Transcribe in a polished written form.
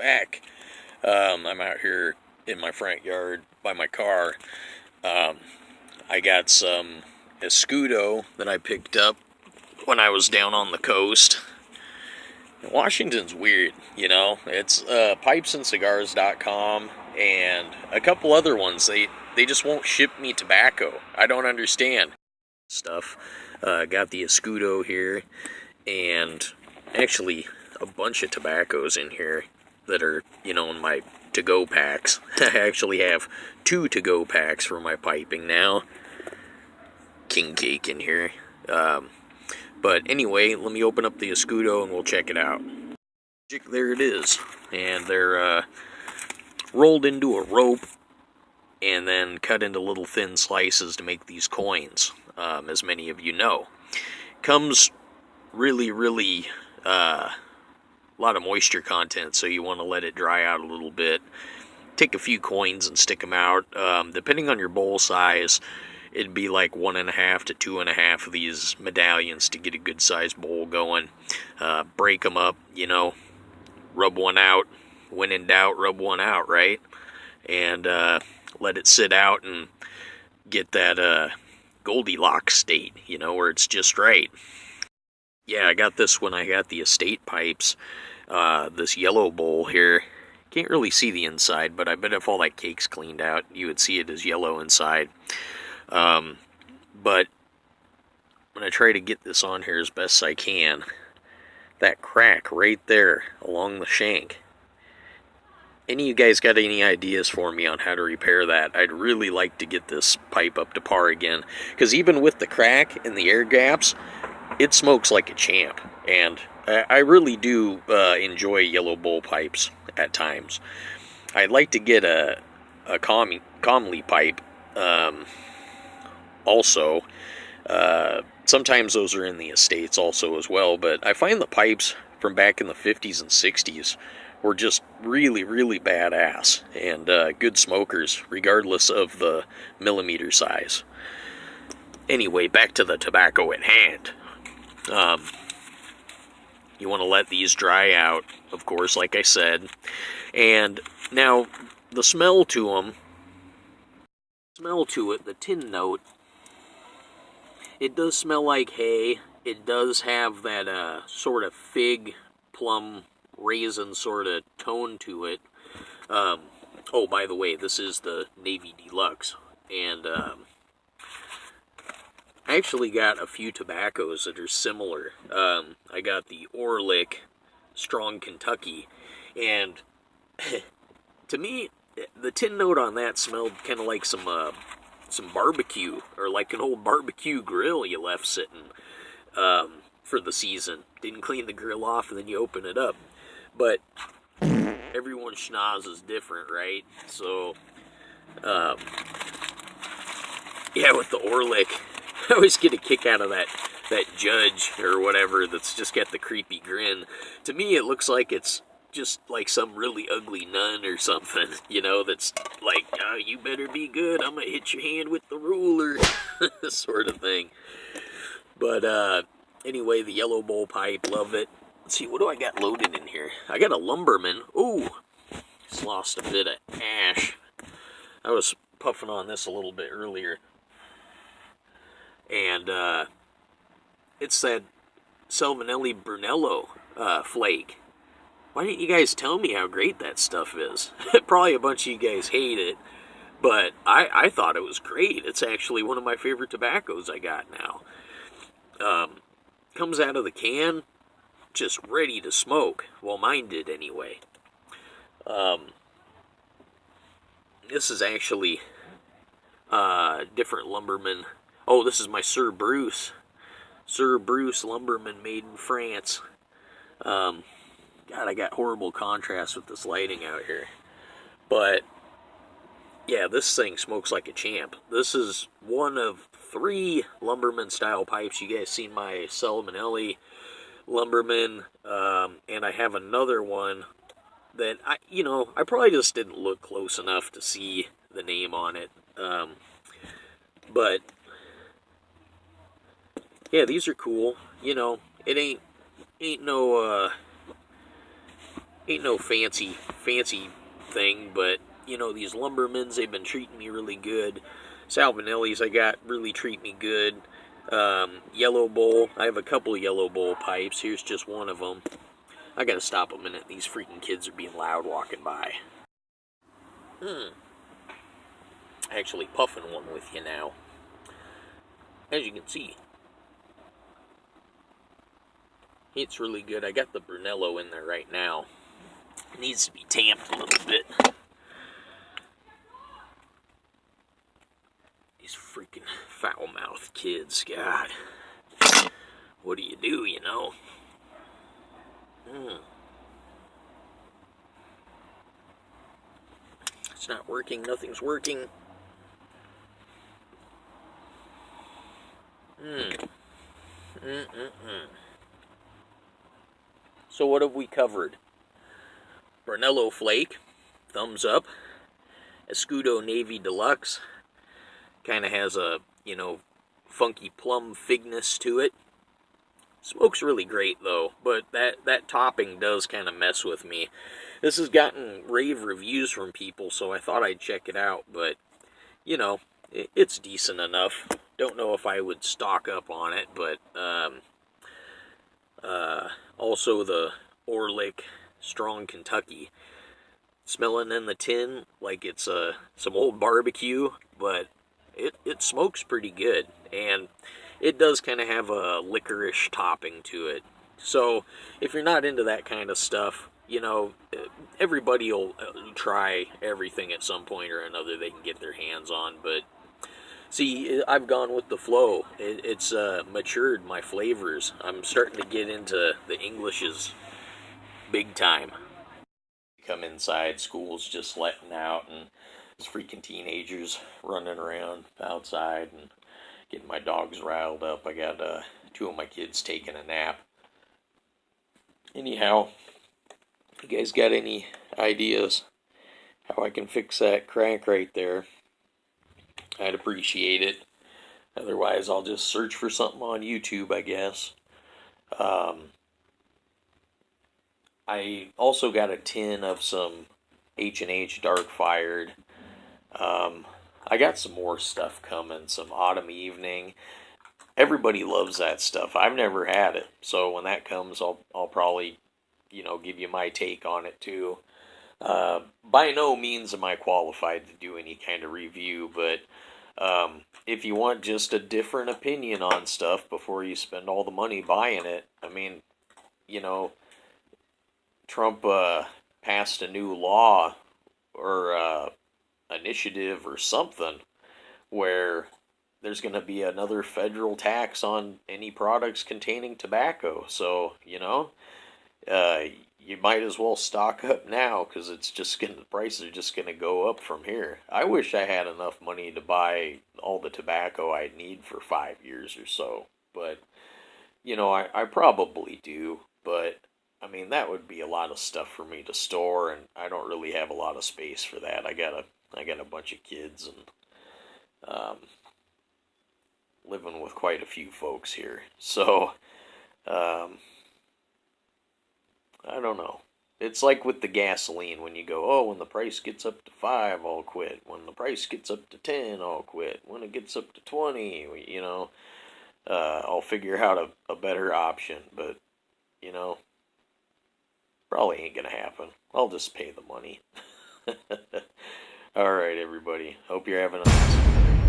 back. I'm out here in my front yard by my car. I got some Escudo that I picked up when I was down on the coast. Washington's weird, you know. It's pipesandcigars.com and a couple other ones. They just won't ship me tobacco. I don't understand. Stuff. Got the Escudo here, and actually a bunch of tobaccos in here that are, you know, in my to-go packs. I actually have 2 to-go packs for my piping now. King cake in here. But anyway, let me open up the Escudo and we'll check it out. There it is. And they're rolled into a rope and then cut into little thin slices to make these coins, as many of you know. Comes really, really a lot of moisture content, so you want to let it dry out a little bit. Take a few coins and stick them out. Depending on your bowl size, it'd be like 1.5 to 2.5 of these medallions to get a good sized bowl going. Break them up, you know, rub one out. When in doubt, rub one out, right? And let it sit out and get that Goldilocks state, you know, where it's just right. Yeah, I got this when I got the estate pipes. This yellow bowl here. Can't really see the inside, but I bet if all that cake's cleaned out, you would see it as yellow inside. But when I try to get this on here as best I can, that crack right there along the shank. Any of you guys got any ideas for me on how to repair that? I'd really like to get this pipe up to par again, because even with the crack and the air gaps, it smokes like a champ, and I really do enjoy yellow bowl pipes at times. I'd like to get a Comley pipe also. Sometimes those are in the estates also as well, but I find the pipes from back in the 50s and 60s were just really, really badass and good smokers, regardless of the millimeter size. Anyway, back to the tobacco at hand. You want to let these dry out, of course, like I said. And now, the smell to it, the tin note, it does smell like hay. It does have that sort of fig, plum, raisin sort of tone to it. Oh, by the way, this is the Navy Deluxe. And I actually got a few tobaccos that are similar. I got the Orlick Strong Kentucky, and to me, the tin note on that smelled kind of like some barbecue, or like an old barbecue grill you left sitting for the season. Didn't clean the grill off, and then you open it up. But everyone's schnoz is different, right? So, yeah, with the Orlick, I always get a kick out of that judge or whatever that's just got the creepy grin. To me, it looks like it's just like some really ugly nun or something, you know, that's like, oh, you better be good, I'm gonna hit your hand with the ruler, sort of thing. But anyway, the yellow bowl pipe, love it. Let's see, what do I got loaded in here? I got a Lumberman. Ooh, just lost a bit of ash. I was puffing on this a little bit earlier. And it's that Savinelli Brunello flake. Why didn't you guys tell me how great that stuff is? Probably a bunch of you guys hate it, but I thought it was great. It's actually one of my favorite tobaccos I got now. Comes out of the can, just ready to smoke. Well, mine did anyway. This is actually different Lumberman. Oh, this is my Sir Bruce Lumberman made in France. God, I got horrible contrast with this lighting out here. But, yeah, this thing smokes like a champ. This is one of 3 Lumberman style pipes. You guys seen my Savinelli Lumberman, and I have another one that I probably just didn't look close enough to see the name on it. But yeah, these are cool. You know, it ain't no Ain't no fancy thing, but, you know, these Lumbermans, they've been treating me really good. Savinelli's I got really treat me good. Yellow bowl, I have a couple yellow bowl pipes. Here's just one of them. I gotta stop a minute. These freaking kids are being loud walking by. Actually puffing one with you now. As you can see, it's really good. I got the Brunello in there right now. It needs to be tamped a little bit. These freaking foul-mouthed kids, God. What do, you know? It's not working. Nothing's working. So what have we covered? Brunello Flake, thumbs up. Escudo Navy Deluxe, kind of has a, you know, funky plum figness to it. Smoke's really great though, but that topping does kind of mess with me. This has gotten rave reviews from people, so I thought I'd check it out, but, you know, it's decent enough. Don't know if I would stock up on it, but also the Orlick Strong Kentucky. Smelling in the tin like it's some old barbecue, but it smokes pretty good, and it does kind of have a licorice topping to it. So if you're not into that kind of stuff, you know, everybody will try everything at some point or another they can get their hands on, but see, I've gone with the flow. It's matured my flavors. I'm starting to get into the Englishes big time. Come inside, school's just letting out, and there's freaking teenagers running around outside and getting my dogs riled up. I got two of my kids taking a nap. Anyhow, you guys got any ideas how I can fix that crank right there? I'd appreciate it. Otherwise, I'll just search for something on YouTube, I guess. I also got a tin of some H&H Dark Fired. I got some more stuff coming, some Autumn Evening. Everybody loves that stuff. I've never had it, so when that comes, I'll probably, you know, give you my take on it too. By no means am I qualified to do any kind of review, but if you want just a different opinion on stuff before you spend all the money buying it, I mean, you know, Trump passed a new law or initiative or something where there's going to be another federal tax on any products containing tobacco. So, you know, you might as well stock up now because it's just the prices are just going to go up from here. I wish I had enough money to buy all the tobacco I need for 5 years or so, but you know, I probably do, but I mean, that would be a lot of stuff for me to store, and I don't really have a lot of space for that. I got a bunch of kids and living with quite a few folks here. So, I don't know. It's like with the gasoline when you go, oh, when the price gets up to 5, I'll quit. When the price gets up to 10, I'll quit. When it gets up to 20, you know, I'll figure out a better option. But, you know, probably ain't gonna happen. I'll just pay the money. All right, everybody. Hope you're having a nice day.